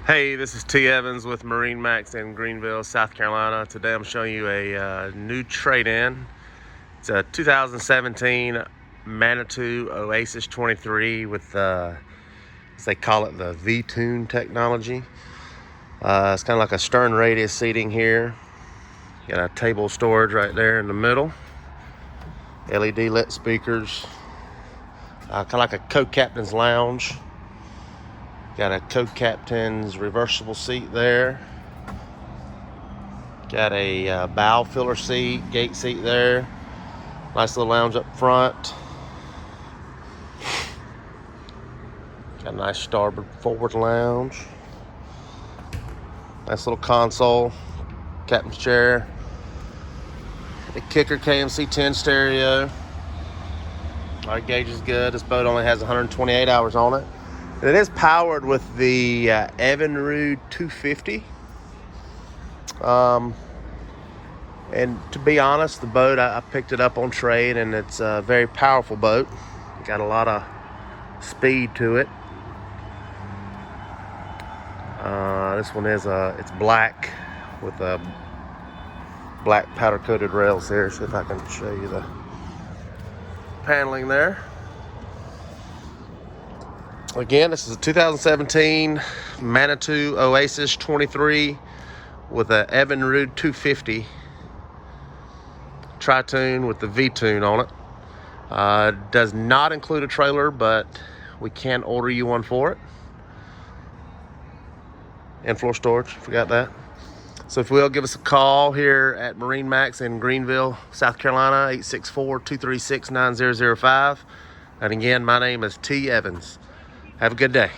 Hey, this is T. Evans with MarineMax in Greenville, South Carolina. Today I'm showing you a new trade-in. It's a 2017 Manitou Oasis 23 with, as they call it, the toon technology. It's kind of like a stern radius seating here. Got a table storage right there in the middle. LED lit speakers. Kind of like a co-captain's lounge. Got a co-captain's reversible seat there. Got a bow filler seat, gate seat there. Nice little lounge up front. Got a nice starboard forward lounge. Nice little console, captain's chair. The kicker KMC 10 stereo. Our gauge is good. This boat only has 128 hours on it. It is powered with the Evinrude 250. And to be honest, the boat, I picked it up on trade, and it's a very powerful boat. Got a lot of speed to it. This one is it's black with black powder coated rails here. See if I can show you the paneling there. Again, this is a 2017 Manitou Oasis 23 with a Evinrude 250 tri-toon with the V-toon on it. Does not include a trailer, but we can order you one for it. And floor storage, forgot that. So if you will, give us a call here at MarineMax in Greenville, South Carolina, 864-236-9005. And again, my name is T. Evans. Have a good day.